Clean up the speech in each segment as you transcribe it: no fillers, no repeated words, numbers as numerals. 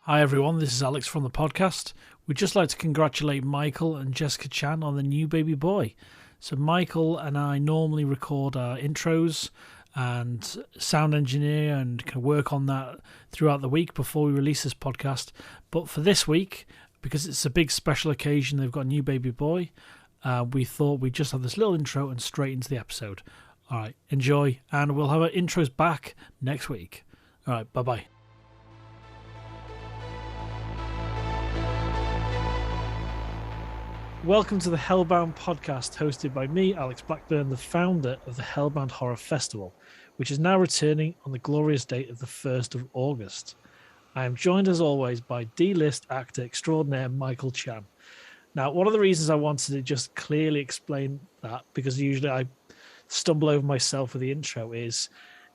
Hi everyone, this is Alex from the podcast. We'd just like to congratulate Michael and Jessica Chan on the new baby boy. So Michael and I normally record our intros and sound engineer and can work on that throughout the week before we release this podcast. But for this week, because it's a big special occasion, they've got a new baby boy, we thought we'd just have this little intro and straight into the episode. All right, enjoy, and we'll have our intros back next week. All right, bye-bye. Welcome to the Hellbound Podcast, hosted by me, Alex Blackburn, the founder of the Hellbound Horror Festival, which is now returning on the glorious date of the 1st of August. I am joined, as always, by D-list actor extraordinaire Michael Chan. Now, one of the reasons I wanted to just clearly explain that, because usually I stumble over myself with the intro, is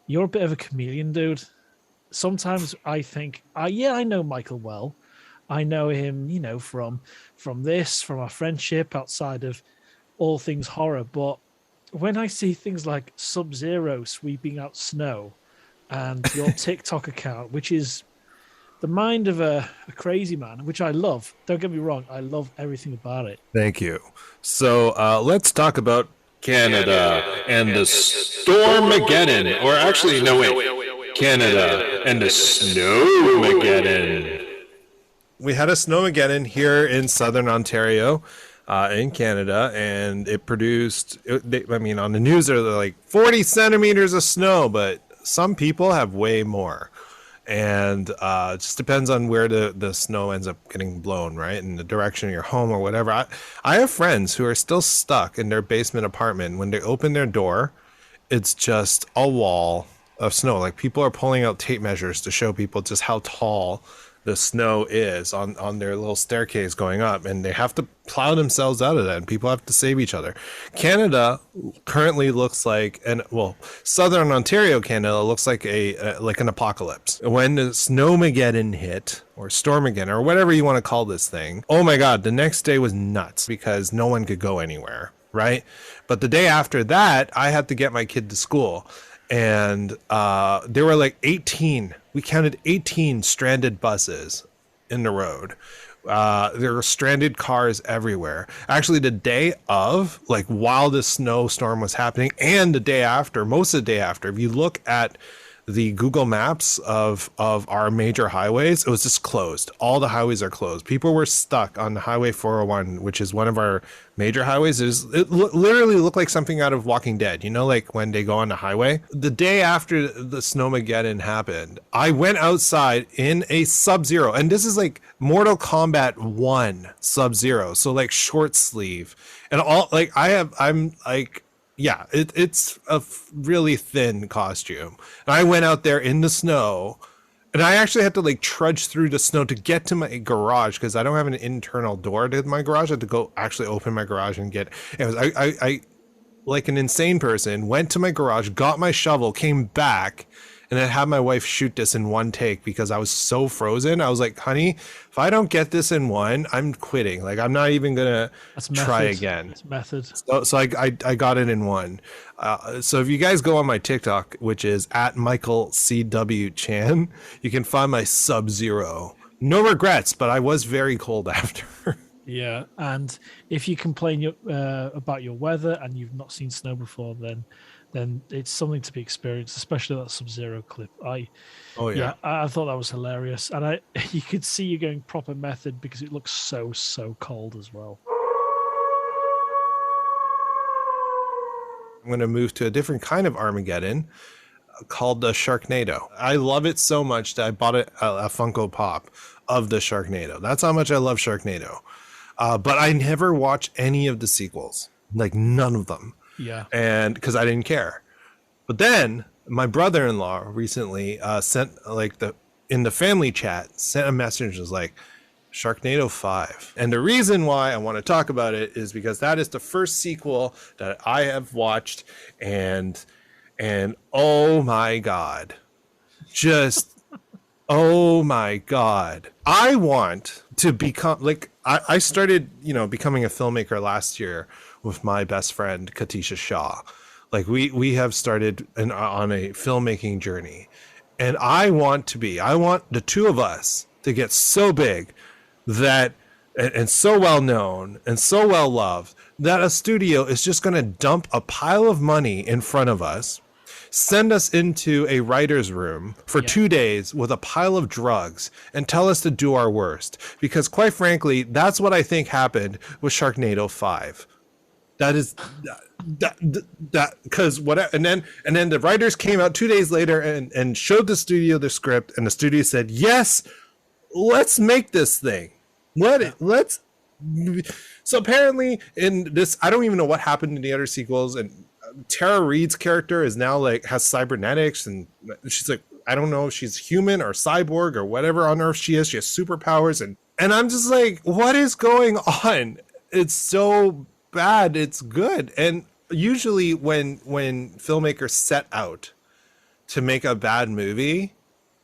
you're a bit of a chameleon, dude. Sometimes I think, I know Michael well. I know him, from our friendship outside of all things horror. But when I see things like Sub-Zero sweeping out snow and your TikTok account, which is the mind of a crazy man, which I love. Don't get me wrong. I love everything about it. Thank you. So let's talk about Canada and the Stormageddon. Or actually, no, wait. Canada and the Snowmageddon. We had a snowmageddon here in southern Ontario, in Canada, and it produced, on the news they're like 40 centimeters of snow, but some people have way more. And it just depends on where the snow ends up getting blown, right? In the direction of your home or whatever. I have friends who are still stuck in their basement apartment. When they open their door, it's just a wall of snow. Like, people are pulling out tape measures to show people just how tall the snow is on their little staircase going up, and they have to plow themselves out of that, and people have to save each other. Canada currently looks like, southern Ontario, Canada looks like an apocalypse. When the Snowmageddon hit, or Stormageddon, or whatever you want to call this thing, oh my God, the next day was nuts because no one could go anywhere, right? But the day after that, I had to get my kid to school. And there were like 18, we counted 18 stranded buses in the road. There were stranded cars everywhere. Actually, the day of, like, while the snowstorm was happening, and the day after, most of the day after, if you look at the Google Maps of our major highways, it was just closed. All the highways are closed. People were stuck on the Highway 401, which is one of our major highways. It literally looked like something out of Walking Dead, like when they go on the highway. The day after the Snowmageddon happened, I went outside in a Sub-Zero, and this is like Mortal Kombat 1 Sub-Zero, so like short sleeve, and all, like, it's a really thin costume. And I went out there in the snow, and I actually had to like trudge through the snow to get to my garage because I don't have an internal door to my garage. I had to go actually open my garage and get. I like an insane person, went to my garage, got my shovel, came back, and then had my wife shoot this in one take because I was so frozen. I was like, honey, if I don't get this in one, I'm quitting. Like, I'm not even going to try again. That's method. So I got it in one. So if you guys go on my TikTok, which is at Michael CW Chan, you can find my Sub-Zero. No regrets, but I was very cold after. Yeah, and if you complain about your weather and you've not seen snow before, then it's something to be experienced, especially that Sub-Zero clip. I thought that was hilarious, and you could see you going proper method because it looks so cold as well. I'm going to move to a different kind of Armageddon called the Sharknado. I love it so much that I bought a Funko Pop of the Sharknado. That's how much I love Sharknado. But I never watched any of the sequels, like none of them. Yeah. And because I didn't care. But then my brother-in-law recently sent, like, in the family chat, sent a message, was like, Sharknado 5. And the reason why I want to talk about it is because that is the first sequel that I have watched, and oh my God, just oh my God. I want to become, like, I started, becoming a filmmaker last year with my best friend, Katisha Shaw. Like, we have started on a filmmaking journey, and I want the two of us to get so big that and so well known and so well loved that a studio is just going to dump a pile of money in front of us, send us into a writer's room for 2 days with a pile of drugs and tell us to do our worst. Because quite frankly, that's what I think happened with Sharknado 5. That is that because what and then the writers came out 2 days later and showed the studio the script, and the studio said, yes, let's make this thing. Let's. So apparently in this, I don't even know what happened in the other sequels, and Tara Reid's character is now like has cybernetics, and she's like, I don't know if she's human or cyborg or whatever on Earth she is. She has superpowers, and I'm just like, what is going on? It's so bad, it's good. And usually when filmmakers set out to make a bad movie,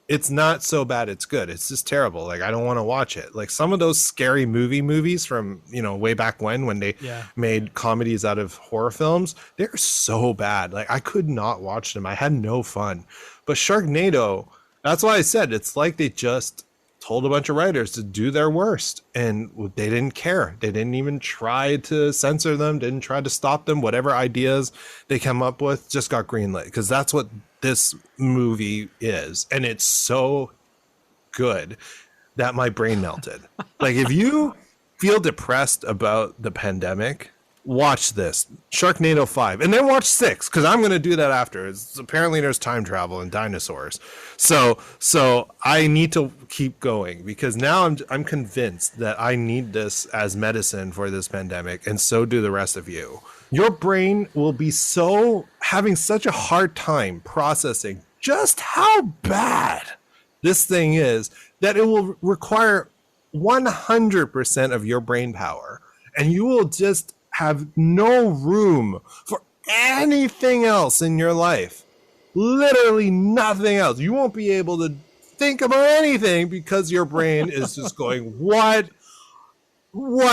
it's not so bad it's good. It's just terrible. Like, I don't want to watch it. Like some of those scary movies from, way back when they made comedies out of horror films, they're so bad. Like I could not watch them. I had no fun. But Sharknado, that's why I said it's like they just told a bunch of writers to do their worst, and they didn't care. They didn't even try to censor them, didn't try to stop them. Whatever ideas they come up with just got greenlit, because that's what this movie is. And it's so good that my brain melted. Like, if you feel depressed about the pandemic, watch this Sharknado 5 and then watch 6, because I'm going to do that after. Apparently there's time travel and dinosaurs, so I need to keep going, because now I'm convinced that I need this as medicine for this pandemic, and so do the rest of you. Your brain will be having such a hard time processing just how bad this thing is that it will require 100% of your brain power, and you will just have no room for anything else in your life. Literally nothing else. You won't be able to think about anything, because your brain is just going, what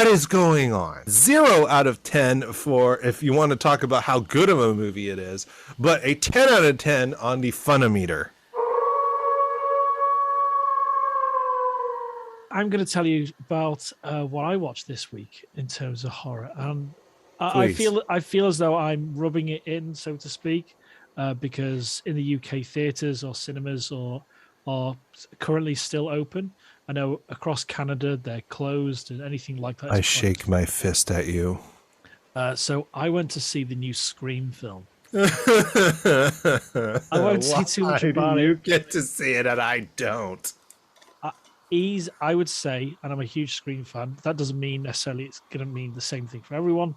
is going on? 0 out of 10 for if you want to talk about how good of a movie it is, but a 10 out of 10 on the Funometer. I'm going to tell you about what I watched this week in terms of horror. I feel as though I'm rubbing it in, so to speak, because in the UK, theatres or cinemas are currently still open. I know across Canada they're closed, and anything like that. I shake my fist at you. So I went to see the new Scream film. I won't say too much about it. You get to see it and I don't. I would say, and I'm a huge Scream fan, that doesn't mean necessarily it's going to mean the same thing for everyone.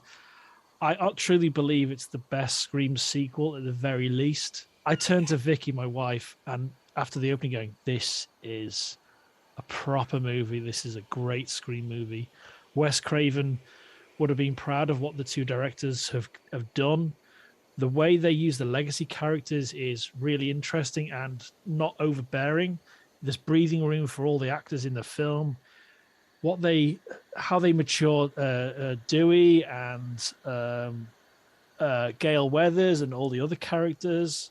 I truly believe it's the best Scream sequel at the very least. I turned to Vicky, my wife, and after the opening going, this is a proper movie. This is a great Scream movie. Wes Craven would have been proud of what the two directors have done. The way they use the legacy characters is really interesting and not overbearing. There's breathing room for all the actors in the film. How they matured Dewey and Gale Weathers and all the other characters.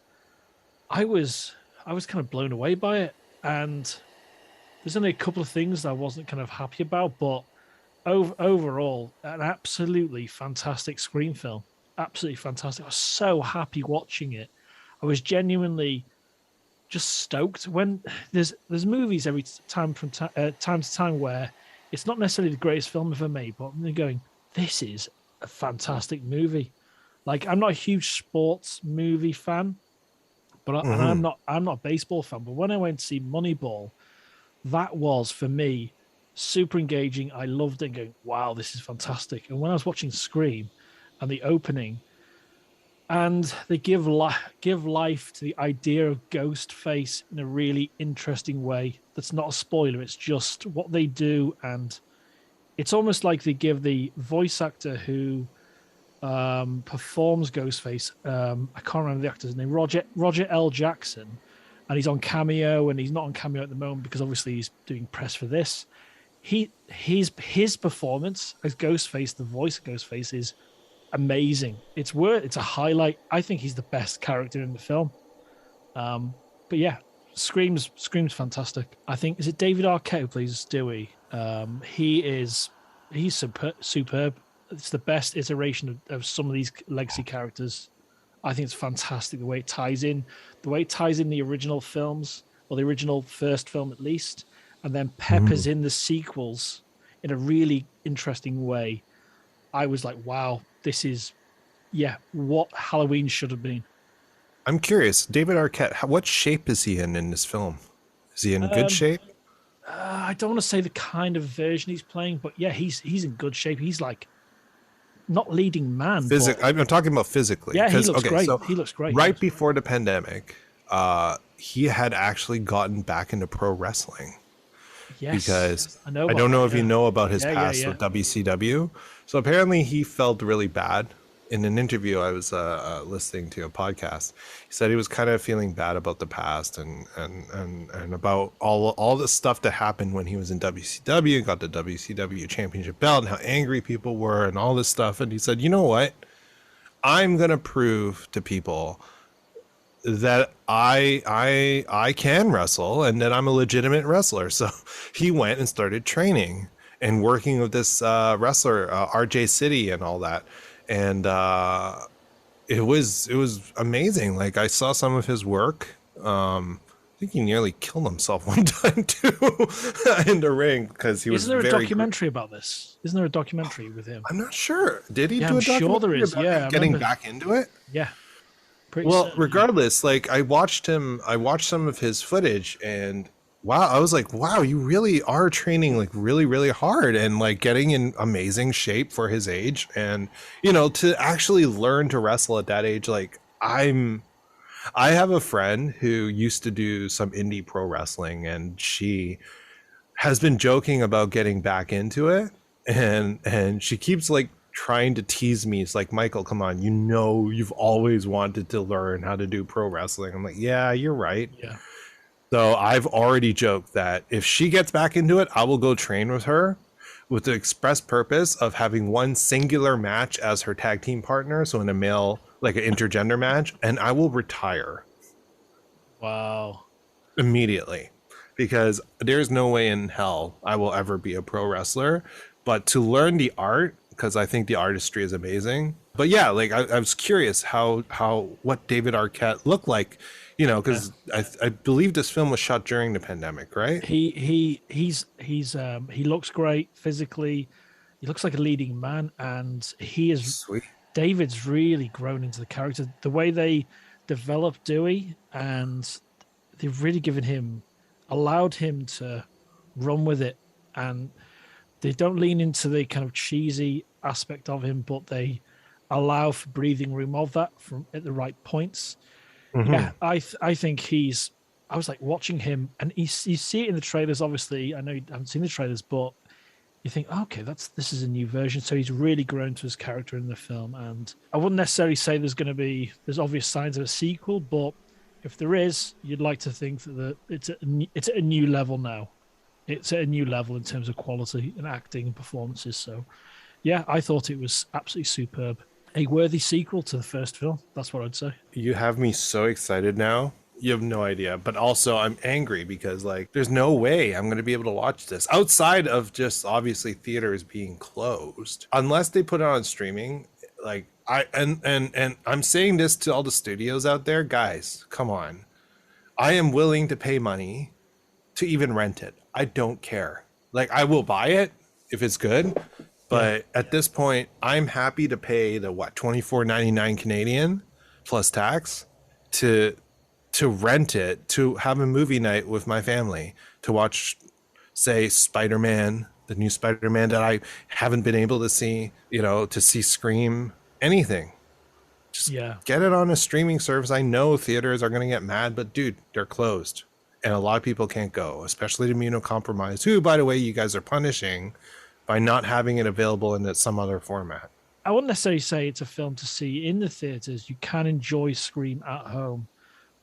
I was kind of blown away by it, and there's only a couple of things that I wasn't kind of happy about, but overall, an absolutely fantastic Scream film. Absolutely fantastic. I was so happy watching it. I was genuinely just stoked. When there's movies every time from time to time where it's not necessarily the greatest film ever made, but I'm going, this is a fantastic movie. Like, I'm not a huge sports movie fan, but and I'm not a baseball fan. But when I went to see Moneyball, that was for me super engaging. I loved it, going, wow, this is fantastic. And when I was watching Scream and the opening, and they give life to the idea of Ghostface in a really interesting way. That's not a spoiler. It's just what they do, and it's almost like they give the voice actor who performs Ghostface. I can't remember the actor's name. Roger L. Jackson, and he's on Cameo, and he's not on Cameo at the moment because obviously he's doing press for this. His performance as Ghostface, the voice of Ghostface, is amazing. It's a highlight. I think he's the best character in the film. But yeah, Scream's fantastic. I think, is it David Arquette who plays Dewey? He's superb. It's the best iteration of some of these legacy characters. I think it's fantastic the way it ties in the original films, or the original first film at least, and then peppers in the sequels in a really interesting way. I was like, wow, this is, what Halloween should have been. I'm curious, David Arquette, what shape is he in this film? Is he in good shape? I don't want to say the kind of version he's playing, but yeah, he's in good shape. He's like not leading man. I'm talking about physically. Yeah, he looks great. So he looks great. Right before the pandemic, he had actually gotten back into pro wrestling. Yes, because I don't know if you know about his past with WCW. So apparently he felt really bad. In an interview I was listening to a podcast, he said he was kind of feeling bad about the past and about all the stuff that happened when he was in WCW and got the WCW championship belt and how angry people were and all this stuff. And he said, you know what? I'm going to prove to people that I can wrestle and that I'm a legitimate wrestler. So he went and started training and working with this wrestler, RJ City and all that. And it was amazing. Like, I saw some of his work. I think he nearly killed himself one time too in the ring because he was. Isn't there a documentary about this? Isn't there a documentary with him? I'm not sure. Did he do a documentary? Sure there is. Yeah, getting back into it. Yeah. Regardless, like I watched some of his footage, and wow, I was like, wow, you really are training like really, really hard and like getting in amazing shape for his age. And, to actually learn to wrestle at that age, like I have a friend who used to do some indie pro wrestling, and she has been joking about getting back into it. And she keeps like trying to tease me. It's like, Michael, come on, you've always wanted to learn how to do pro wrestling. I'm like, yeah, you're right. Yeah. So I've already joked that if she gets back into it, I will go train with her with the express purpose of having one singular match as her tag team partner. So in a male, like an intergender match, and I will retire. Wow. Immediately, because there's no way in hell I will ever be a pro wrestler. But to learn the art, because I think the artistry is amazing. But yeah, like I was curious what David Arquette looked like. Because I believe this film was shot during the pandemic, right? He looks great physically. He looks like a leading man, and he is. Sweet. David's really grown into the character. The way they developed Dewey, and they've really allowed him to run with it, and they don't lean into the kind of cheesy aspect of him, but they allow for breathing room of that from at the right points. Mm-hmm. Yeah, I think I was like watching him, and you see it in the trailers. Obviously, I know you haven't seen the trailers, but you think, okay, this is a new version. So he's really grown to his character in the film, and I wouldn't necessarily say there's obvious signs of a sequel, but if there is, you'd like to think that it's at a new level now. It's at a new level in terms of quality and acting and performances. So, yeah, I thought it was absolutely superb. A worthy sequel to the first film. That's what I'd say. You have me so excited now. You have no idea. But also I'm angry because like there's no way I'm going to be able to watch this outside of just obviously theaters being closed. Unless they put it on streaming. Like and I'm saying this to all the studios out there, guys, come on. I am willing to pay money to even rent it. I don't care. Like I will buy it if it's good. But at this point, I'm happy to pay the $24.99 Canadian plus tax to rent it, to have a movie night with my family, to watch, say, Spider-Man, the new Spider-Man that I haven't been able to see, to see Scream, anything. Just get it on a streaming service. I know theaters are going to get mad, but dude, they're closed. And a lot of people can't go, especially the immunocompromised, who, by the way, you guys are punishing by not having it available in some other format. I wouldn't necessarily say it's a film to see in the theaters. You can enjoy Scream at home.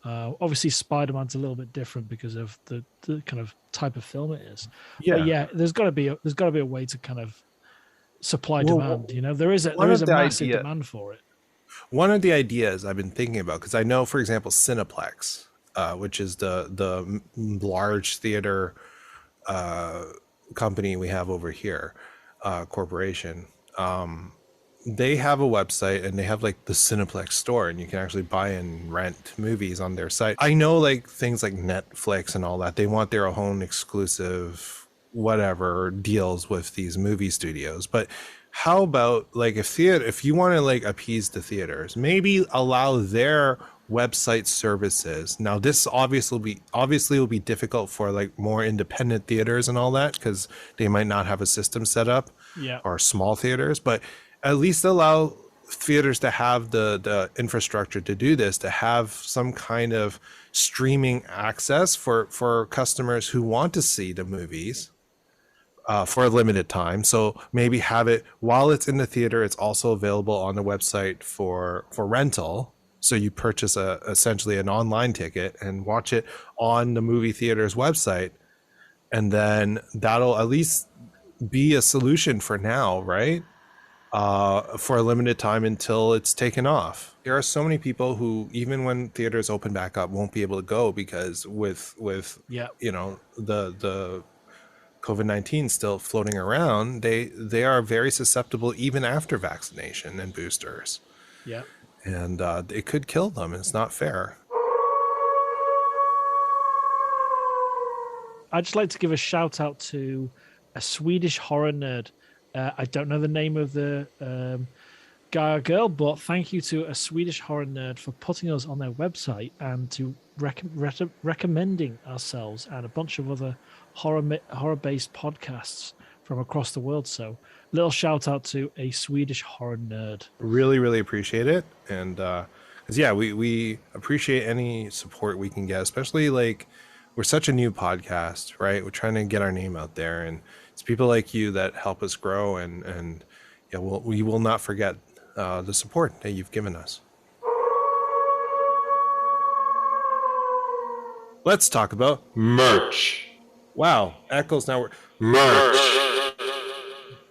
Obviously, Spider-Man's a little bit different because of the kind of type of film it is. Yeah, but yeah. There's got to be a way to kind of supply demand. There is a massive demand for it. One of the ideas I've been thinking about, because I know, for example, Cineplex which is the large theater company we have over here, corporation. They have a website and they have like the Cineplex store, and you can actually buy and rent movies on their site. I know like things like Netflix and all that, they want their own exclusive whatever deals with these movie studios, but how about like if you want to like appease the theaters, maybe allow their website services. Now this obviously will be difficult for like more independent theaters and all that, because they might not have a system set up, Yeah. or small theaters, but at least allow theaters to have the infrastructure to do this, to have some kind of streaming access for customers who want to see the movies for a limited time. So maybe have it while it's in the theater, it's also available on the website for rental. So you purchase essentially an online ticket and watch it on the movie theater's website, and then that'll at least be a solution for now, right? For a limited time until it's taken off. There are so many people who, even when theaters open back up, won't be able to go because with you know the COVID-19 still floating around, they are very susceptible even after vaccination and boosters. Yeah. And it could kill them. It's not fair. I'd just like to give a shout out to a Swedish horror nerd. I don't know the name of the guy or girl, but thank you to a Swedish horror nerd for putting us on their website and to recommending ourselves and a bunch of other horror-based podcasts from across the world. So little shout out to a Swedish horror nerd. Really, really appreciate it. And because yeah, we appreciate any support we can get, especially like we're such a new podcast, right? We're trying to get our name out there, and it's people like you that help us grow, and yeah, we will not forget the support that you've given us. Let's talk about merch. Wow, Echoes now. Merch.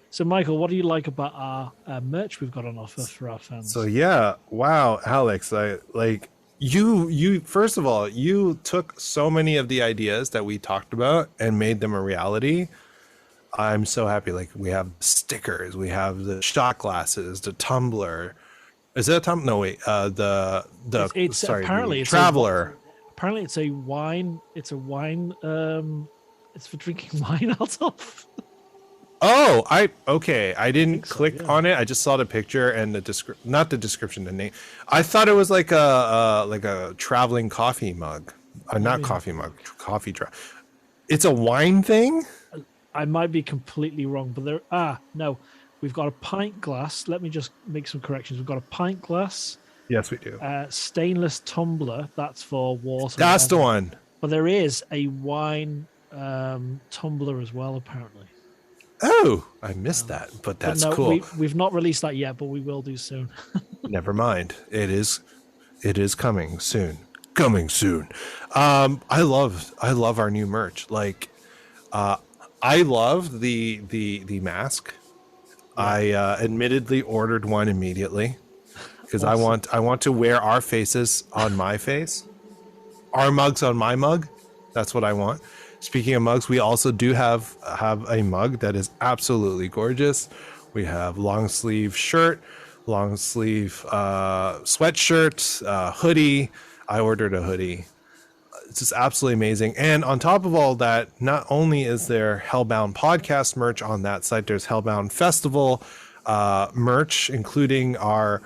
So, Michael, what do you like about our merch we've got on offer for our fans? So yeah, wow, Alex, I like you first of all, you took so many of the ideas that we talked about and made them a reality. I'm so happy. Like we have stickers, we have the shot glasses, the tumbler. Is it a tumbler? No, wait. It's sorry, apparently the it's traveler. Apparently, it's a wine. It's a wine. It's for drinking wine out of. Oh, I didn't click yeah. on it. I just saw the picture and not the description, the name. I thought it was like a traveling coffee mug. Not coffee mug, coffee It's a wine thing? I might be completely wrong, but no. We've got a pint glass. Let me just make some corrections. We've got a pint glass. Yes, we do. Stainless tumbler. That's for water. That's the one. But there is a wine tumbler as well, apparently. Oh, I missed that, but that's cool. We've not released that yet, but we will do soon. Never mind. It is coming soon. Coming soon. I love our new merch. Like, I love the mask. Yeah. I admittedly ordered one immediately because awesome. I want to wear our faces on my face, our mugs on my mug. That's what I want. Speaking of mugs, we also do have a mug that is absolutely gorgeous. We have long sleeve shirt, long sleeve sweatshirt, hoodie. I ordered a hoodie. It's just absolutely amazing. And on top of all that, not only is there Hellbound Podcast merch on that site, there's Hellbound Festival merch, including our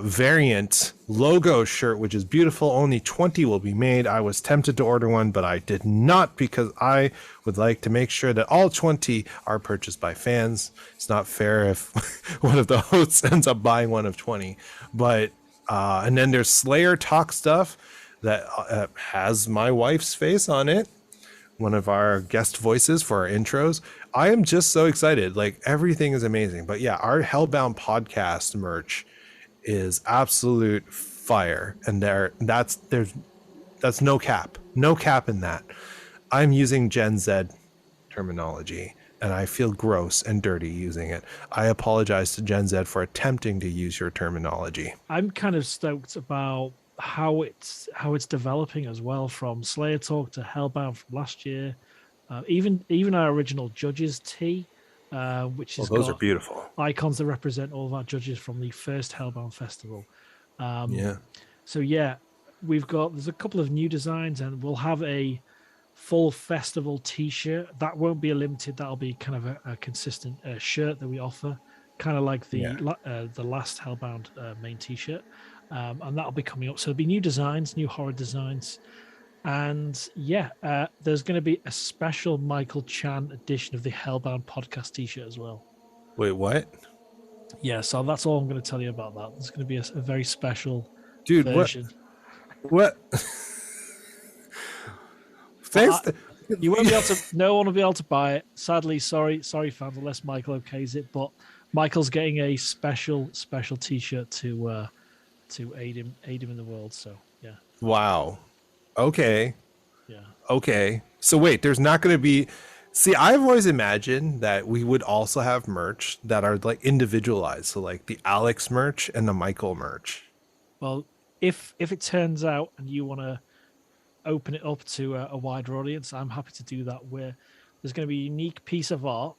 variant logo shirt, which is beautiful. Only 20 will be made. I was tempted to order one, but I did not because I would like to make sure that all 20 are purchased by fans. It's not fair if one of the hosts ends up buying one of 20. But and then there's Slayer Talk stuff that has my wife's face on it, one of our guest voices for our intros. I am just so excited. Like, everything is amazing. But yeah, our Hellbound Podcast merch is absolute fire, and that's no cap in that. I'm using Gen Z terminology and I feel gross and dirty using it. I apologize to Gen Z for attempting to use your terminology. I'm kind of stoked about how it's developing as well, from Slayer Talk to Hellbound from last year, even our original judges tee, which is those are beautiful icons that represent all of our judges from the first Hellbound festival. Yeah. So yeah, there's a couple of new designs, and we'll have a full festival T-shirt. That won't be a limited. That'll be kind of a consistent shirt that we offer, kind of like the last Hellbound main T-shirt, and that'll be coming up. So there'll be new designs, new horror designs, and there's going to be a special Michael Chan edition of the Hellbound Podcast T-shirt as well. Wait, what? Yeah, so that's all I'm going to tell you about that. There's going to be a very special version. What? Thanks. You won't be able to. No one will be able to buy it. Sadly, sorry, fans, unless Michael okays it. But Michael's getting a special T-shirt to aid him in the world. So yeah. Wow. Okay. Yeah. Okay. So wait, there's not going to be. See, I've always imagined that we would also have merch that are like individualized. So like the Alex merch and the Michael merch. Well, if it turns out and you want to open it up to a wider audience, I'm happy to do that, where there's going to be a unique piece of art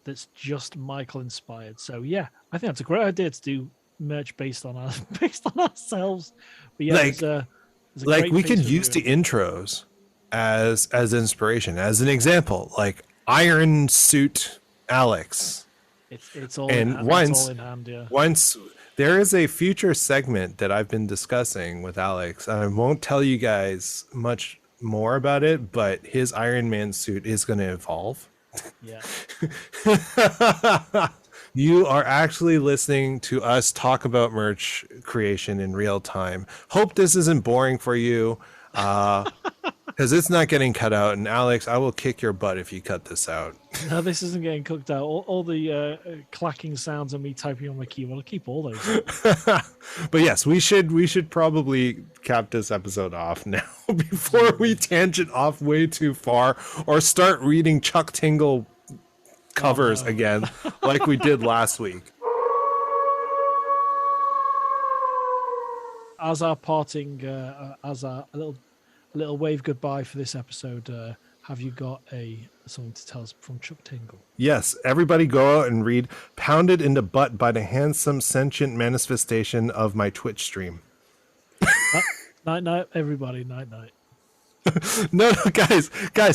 that's just Michael inspired. So yeah, I think that's a great idea to do merch based on ourselves. But yeah, there's a we could use the intros as inspiration, as an example, like Iron Suit Alex. It's all and in hand, it's all in hand, yeah. Once there is a future segment that I've been discussing with Alex, and I won't tell you guys much more about it, but his Iron Man suit is going to evolve. Yeah. You are actually listening to us talk about merch creation in real time. Hope this isn't boring for you, because it's not getting cut out. And Alex, I will kick your butt if you cut this out. No, this isn't getting cooked out. All the clacking sounds and me typing on my keyboard, I'll keep all those. But yes, we should probably cap this episode off now before we tangent off way too far or start reading Chuck Tingle covers again like we did last week. As our parting, as a little wave goodbye for this episode, have you got something to tell us from Chuck Tingle? Yes, everybody go out and read Pounded in the Butt by the Handsome Sentient Manifestation of My Twitch stream. Night, everybody. Night. No, guys,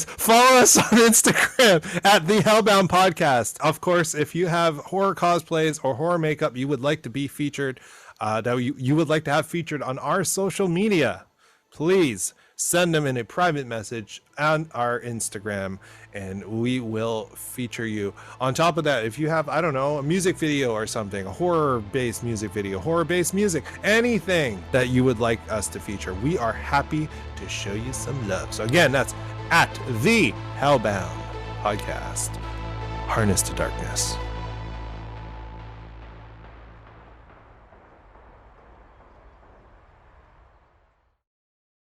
follow us on Instagram at the Hellbound Podcast. Of course, if you have horror cosplays or horror makeup you would like to be featured, that you would like to have featured on our social media, please send them in a private message on our Instagram, and we will feature you. On top of that, if you have, I don't know, a music video or something, a horror-based music video, horror-based music, anything that you would like us to feature, we are happy to show you some love. So again, that's at the Hellbound Podcast. Harness to darkness.